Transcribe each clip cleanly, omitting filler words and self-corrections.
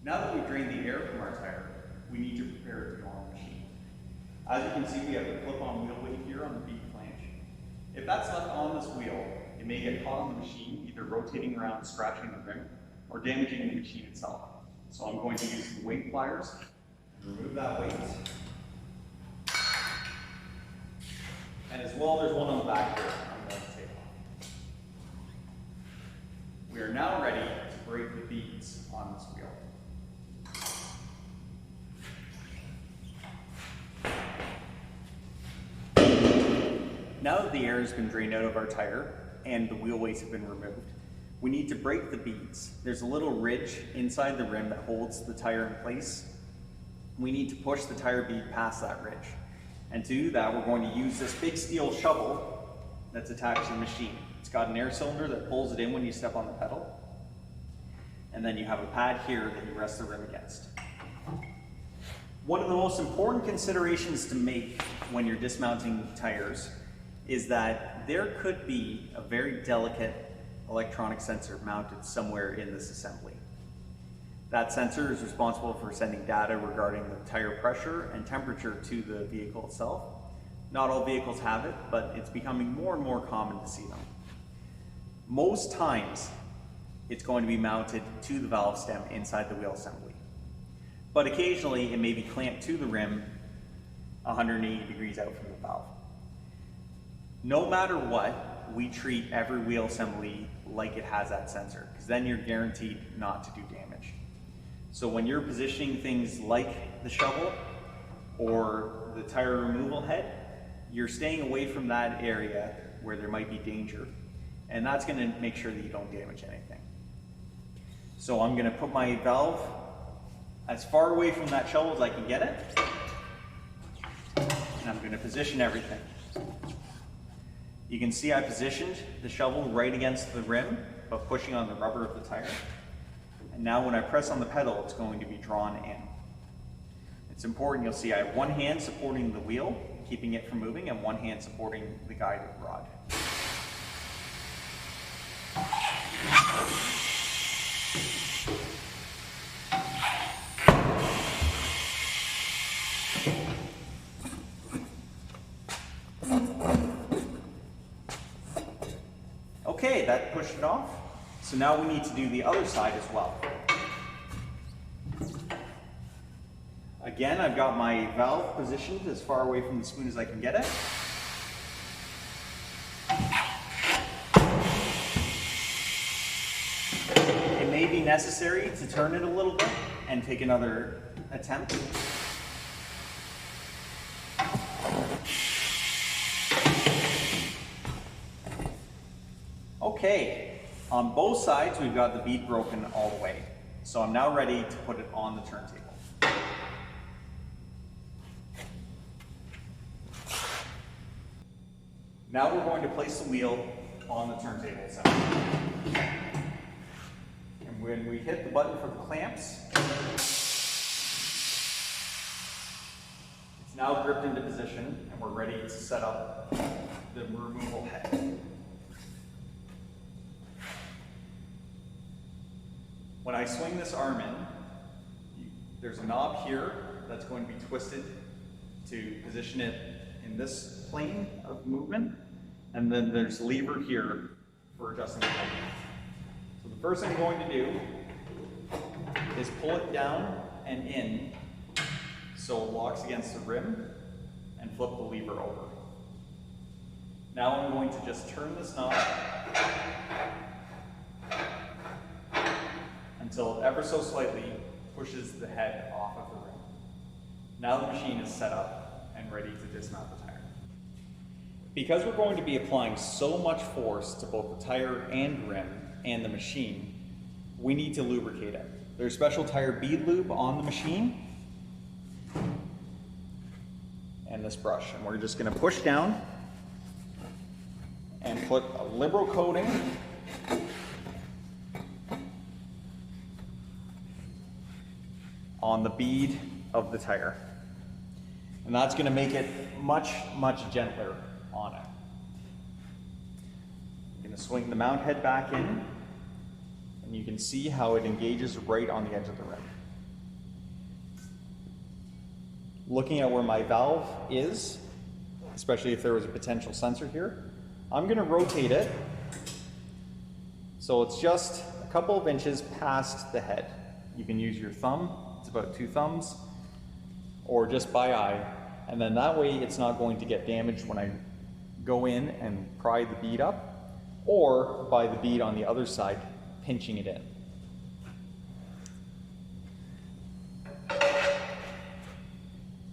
Now that we've drained the air from our tire, we need to prepare it to go on the machine. As you can see, we have the clip-on wheel weight here on the bead flange. If that's left on this wheel, it may get caught on the machine, either rotating around, scratching the rim, or damaging the machine itself. So I'm going to use the weight pliers and remove that weight. And as well, there's one on the back here I'm going to take off. We are now ready to break the beads on this wheel. Now that the air has been drained out of our tire and the wheel weights have been removed, we need to break the beads. There's a little ridge inside the rim that holds the tire in place. We need to push the tire bead past that ridge. And to do that, we're going to use this big steel shovel that's attached to the machine. It's got an air cylinder that pulls it in when you step on the pedal. And then you have a pad here that you rest the rim against. One of the most important considerations to make when you're dismounting tires is that there could be a very delicate electronic sensor mounted somewhere in this assembly. That sensor is responsible for sending data regarding the tire pressure and temperature to the vehicle itself. Not all vehicles have it, but it's becoming more and more common to see them. Most times, it's going to be mounted to the valve stem inside the wheel assembly. But occasionally, it may be clamped to the rim 180 degrees out from the valve. No matter what, we treat every wheel assembly like it has that sensor, because then you're guaranteed not to do damage. So when you're positioning things like the shovel or the tire removal head, you're staying away from that area where there might be danger, and that's going to make sure that you don't damage anything. So I'm going to put my valve as far away from that shovel as I can get it, and I'm going to position everything. You can see I positioned the shovel right against the rim, but pushing on the rubber of the tire. And now when I press on the pedal, it's going to be drawn in. It's important, you'll see I have one hand supporting the wheel, keeping it from moving, and one hand supporting the guide rod. Okay, that pushed it off. So now we need to do the other side as well. Again, I've got my valve positioned as far away from the spoon as I can get it. It may be necessary to turn it a little bit and take another attempt. Okay, on both sides we've got the bead broken all the way. So I'm now ready to put it on the turntable. Now we're going to place the wheel on the turntable assembly. And when we hit the button for the clamps, it's now gripped into position and we're ready to set up the removal head. When I swing this arm in, there's a knob here that's going to be twisted to position it in this plane of movement, and then there's a lever here for adjusting the height. So the first thing I'm going to do is pull it down and in so it locks against the rim and flip the lever over. Now I'm going to just turn this knob until it ever so slightly pushes the head off of the rim. Now the machine is set up and ready to dismount the tire. Because we're going to be applying so much force to both the tire and rim and the machine, we need to lubricate it. There's special tire bead lube on the machine and this brush. And we're just going to push down and put a liberal coating on the bead of the tire. And that's going to make it much, much gentler on it. I'm going to swing the mount head back in, and you can see how it engages right on the edge of the rim. looking at where my valve is, especially if there was a potential sensor here, I'm going to rotate it so it's just a couple of inches past the head. You can use your thumb, it's about 2 thumbs, or just by eye, and then that way it's not going to get damaged when I go in and pry the bead up, or by the bead on the other side pinching it in.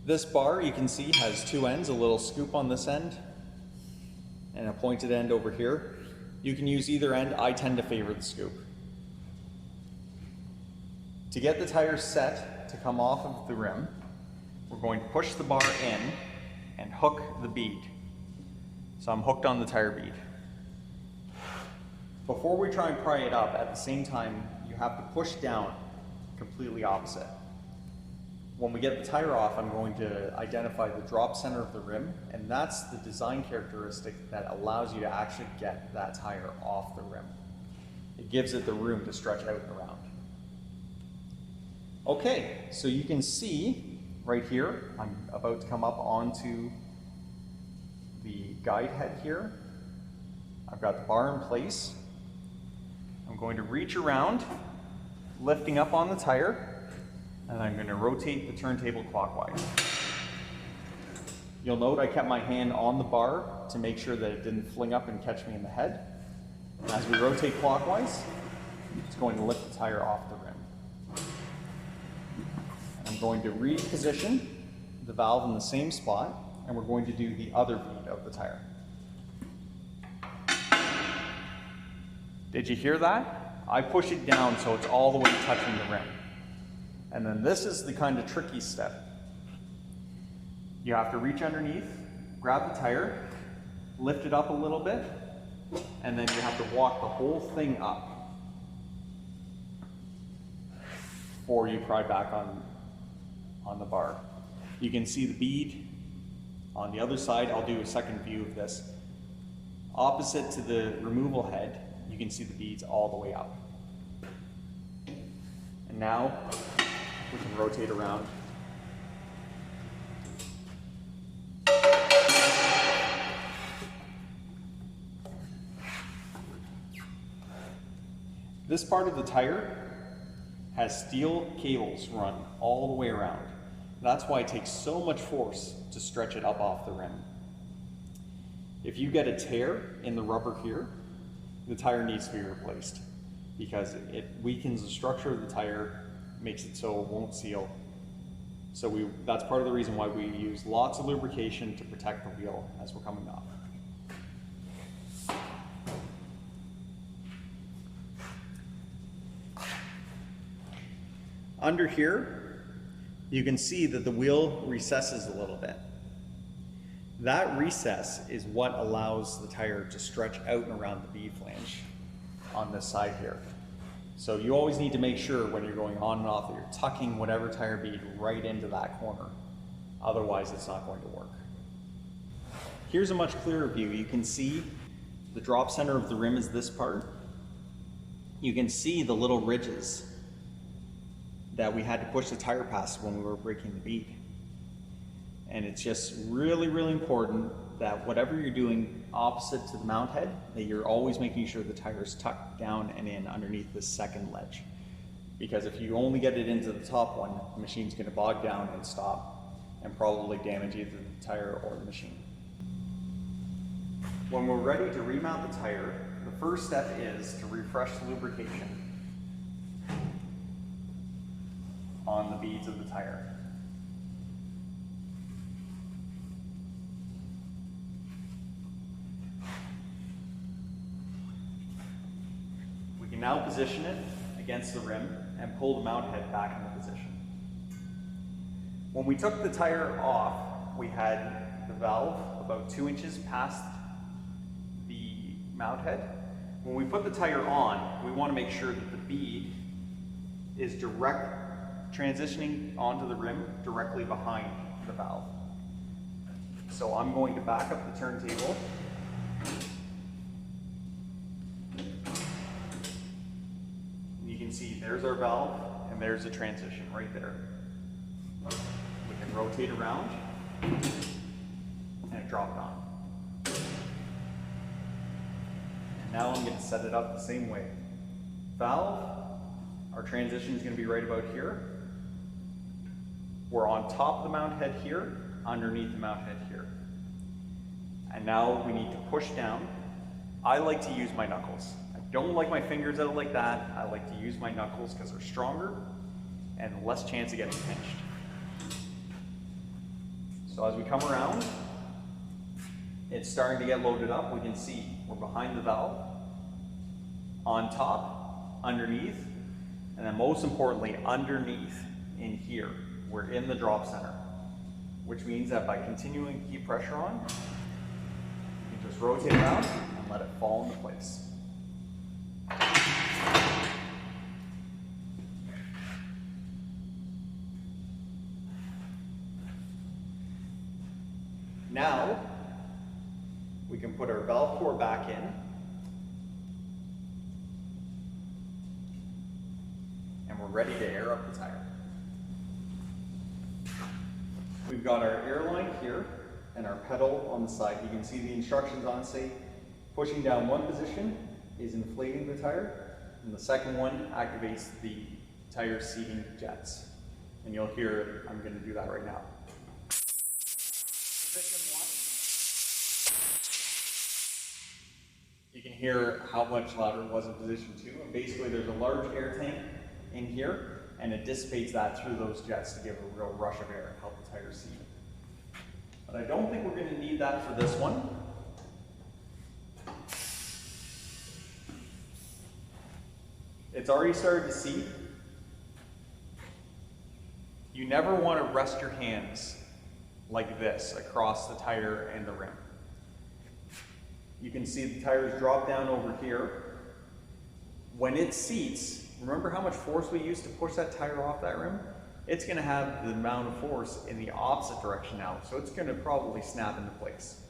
This bar, you can see, has 2 ends, a little scoop on this end and a pointed end over here. You can use either end. I tend to favor the scoop. To get the tire set to come off of the rim, we're going to push the bar in and hook the bead. So I'm hooked on the tire bead. Before we try and pry it up, at the same time, you have to push down completely opposite. When we get the tire off, I'm going to identify the drop center of the rim, and that's the design characteristic that allows you to actually get that tire off the rim. It gives it the room to stretch out and around. Okay, so you can see right here, I'm about to come up onto the guide head here. I've got the bar in place. I'm going to reach around, lifting up on the tire, and I'm going to rotate the turntable clockwise. You'll note I kept my hand on the bar to make sure that it didn't fling up and catch me in the head. And as we rotate clockwise, it's going to lift the tire off the rim. I'm going to reposition the valve in the same spot, and we're going to do the other bead of the tire. Did you hear that? I push it down so it's all the way touching the rim. And then this is the kind of tricky step. You have to reach underneath, grab the tire, lift it up a little bit, and then you have to walk the whole thing up before you pry back on the bar. You can see the bead on the other side. I'll do a second view of this. Opposite to the removal head, you can see the beads all the way up. And now we can rotate around. This part of the tire has steel cables run all the way around. That's why it takes so much force to stretch it up off the rim. If you get a tear in the rubber here, the tire needs to be replaced because it weakens the structure of the tire, makes it so it won't seal. So that's part of the reason why we use lots of lubrication to protect the wheel as we're coming off. Under here, you can see that the wheel recesses a little bit. That recess is what allows the tire to stretch out and around the bead flange on this side here. So you always need to make sure when you're going on and off that you're tucking whatever tire bead right into that corner. Otherwise, it's not going to work. Here's a much clearer view. You can see the drop center of the rim is this part. You can see the little ridges that we had to push the tire past when we were breaking the bead. And it's just really, really important that whatever you're doing opposite to the mount head, that you're always making sure the tire is tucked down and in underneath the second ledge. Because if you only get it into the top one, the machine's going to bog down and stop and probably damage either the tire or the machine. When we're ready to remount the tire, the first step is to refresh the lubrication on the beads of the tire. We can now position it against the rim and pull the mount head back into position. When we took the tire off, we had the valve about 2 inches past the mount head. When we put the tire on, we want to make sure that the bead is transitioning onto the rim directly behind the valve. So I'm going to back up the turntable. You can see there's our valve and there's the transition right there. We can rotate around and it dropped on. And now I'm going to set it up the same way. Valve, our transition is going to be right about here. We're on top of the mount head here, underneath the mount head here. And now we need to push down. I like to use my knuckles. I don't like my fingers out like that. I like to use my knuckles because they're stronger and less chance of getting pinched. So as we come around, it's starting to get loaded up. We can see we're behind the valve, on top, underneath, and then most importantly, underneath in here. We're in the drop center, which means that by continuing to keep pressure on, you can just rotate around and let it fall into place. Now, we can put our valve core back in. And we're ready to air up the tire. We've got our air line here and our pedal on the side. You can see the instructions on it say pushing down one position is inflating the tire, and the second one activates the tire seating jets. And you'll hear I'm going to do that right now. Position 1. You can hear how much louder it was in position 2. And basically there's a large air tank in here, and it dissipates that through those jets to give a real rush of air and help the tire seat. But I don't think we're going to need that for this one. It's already started to seat. You never want to rest your hands like this across the tire and the rim. You can see the tires drop down over here. When it seats, remember how much force we used to push that tire off that rim? It's going to have the amount of force in the opposite direction now, so it's going to probably snap into place.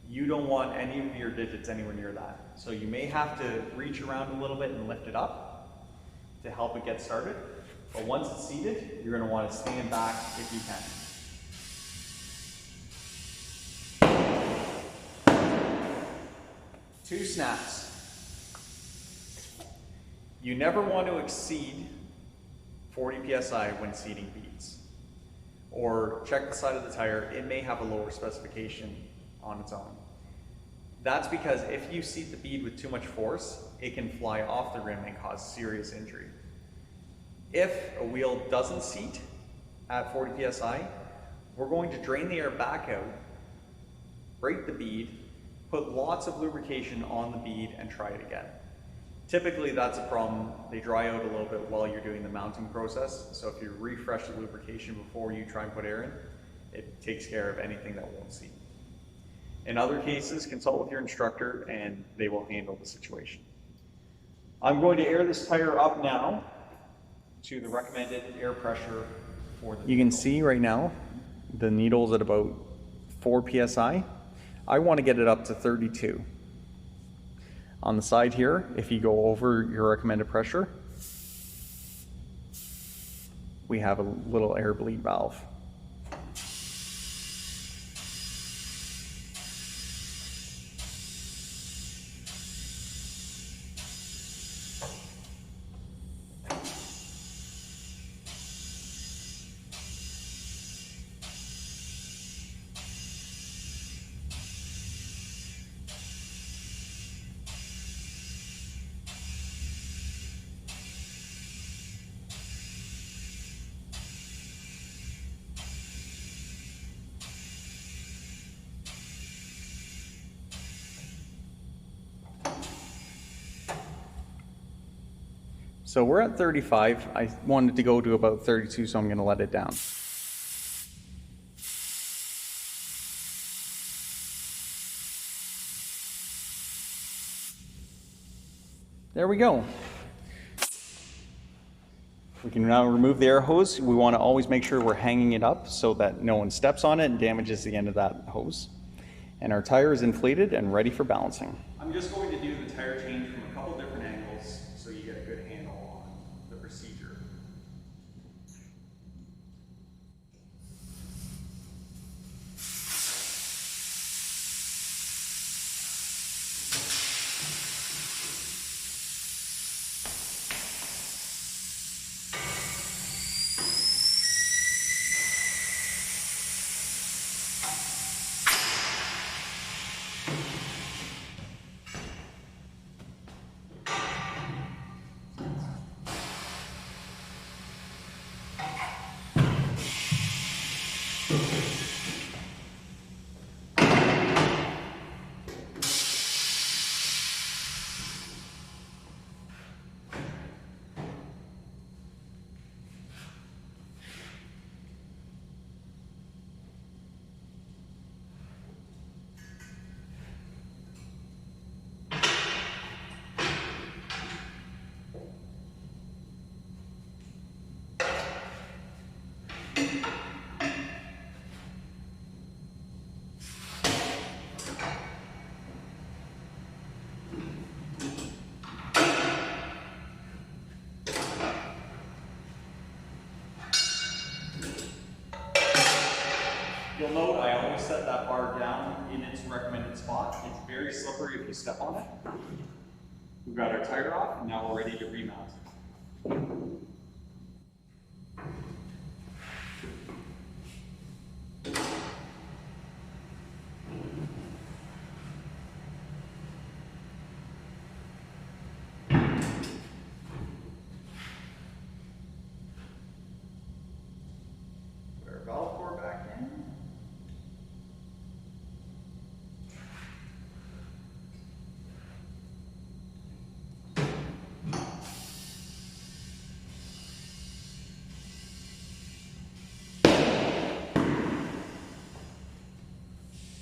You don't want any of your digits anywhere near that. So you may have to reach around a little bit and lift it up to help it get started. But once it's seated, you're going to want to stand back if you can. 2 snaps. You never want to exceed 40 psi when seating beads. Or check the side of the tire, it may have a lower specification on its own. That's because if you seat the bead with too much force, it can fly off the rim and cause serious injury. If a wheel doesn't seat at 40 psi, we're going to drain the air back out, break the bead, put lots of lubrication on the bead, and try it again. Typically that's a problem. They dry out a little bit while you're doing the mounting process. So if you refresh the lubrication before you try and put air in, it takes care of anything that won't seat. In other cases, consult with your instructor and they will handle the situation. I'm going to air this tire up now to the recommended air pressure for the... You can see right now the needle's at about 4 psi. I want to get it up to 32. On the side here, if you go over your recommended pressure, we have a little air bleed valve. So we're at 35. I wanted to go to about 32, so I'm going to let it down. There we go. We can now remove the air hose. We want to always make sure we're hanging it up so that no one steps on it and damages the end of that hose. And our tire is inflated and ready for balancing. I'm just going to do the tire change from a couple different angles so you get a good handle on the procedure. You'll note I always set that bar down in its recommended spot. It's very slippery if you step on it. We've got our tire off, and now we're ready to remount. Put our valve core back in.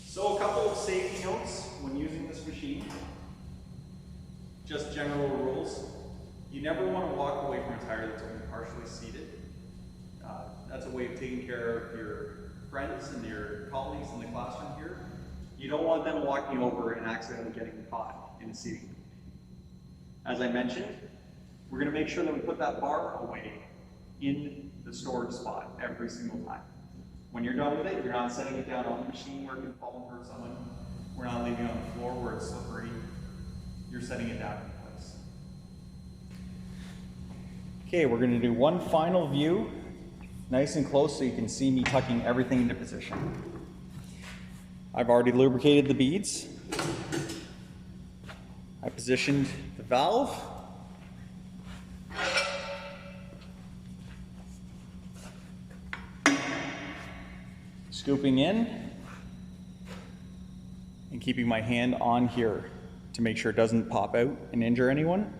So a couple of safety notes when using this machine. Just general rules. You never want to walk away from a tire that's only partially seated. That's a way of taking care of your friends and your colleagues in the classroom here. You don't want them walking over and accidentally getting caught in the seating. As I mentioned, we're going to make sure that we put that bar away in the storage spot every single time. When you're done with it, you're not setting it down on the machine where it can fall and hurt someone. We're not leaving it on the floor where it's slippery. You're setting it down in place. Okay, we're going to do one final view, nice and close so you can see me tucking everything into position. I've already lubricated the beads. I positioned the valve. Scooping in and keeping my hand on here to make sure it doesn't pop out and injure anyone.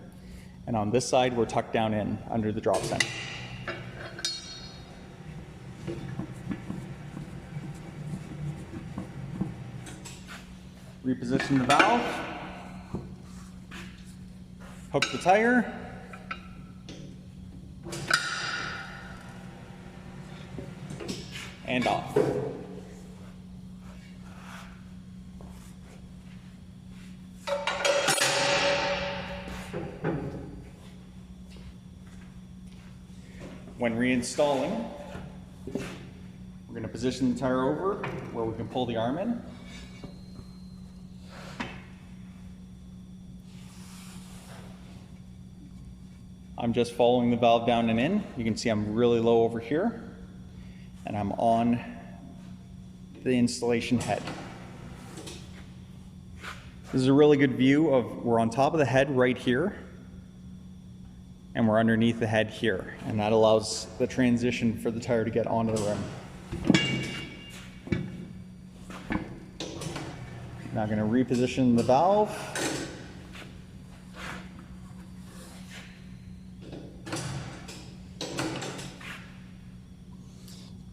And on this side, we're tucked down in under the drop center. Reposition the valve, hook the tire, and off. When reinstalling, we're going to position the tire over where we can pull the arm in. I'm just following the valve down and in. You can see I'm really low over here, and I'm on the installation head. This is a really good view of, we're on top of the head right here, and we're underneath the head here, and that allows the transition for the tire to get onto the rim. Now I'm going to reposition the valve.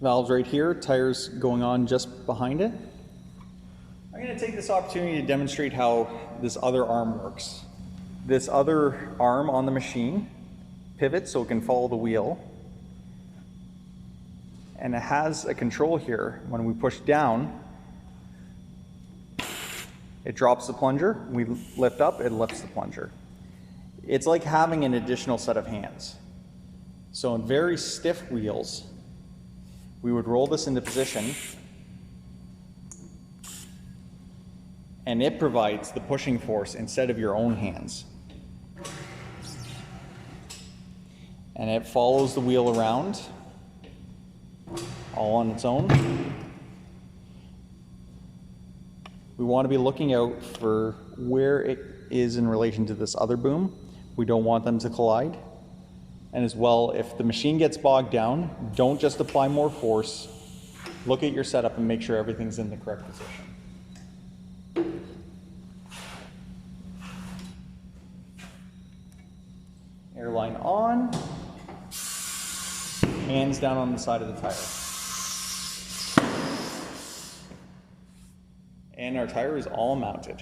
Valve's right here, tires going on just behind it. I'm going to take this opportunity to demonstrate how this other arm works. This other arm on the machine pivots so it can follow the wheel. And it has a control here. When we push down, it drops the plunger. We lift up, it lifts the plunger. It's like having an additional set of hands. So in very stiff wheels, we would roll this into position, and it provides the pushing force instead of your own hands. And it follows the wheel around all on its own. We want to be looking out for where it is in relation to this other boom. We don't want them to collide. And as well, if the machine gets bogged down, don't just apply more force. Look at your setup and make sure everything's in the correct position. Airline on. Hands down on the side of the tire. And our tire is all mounted.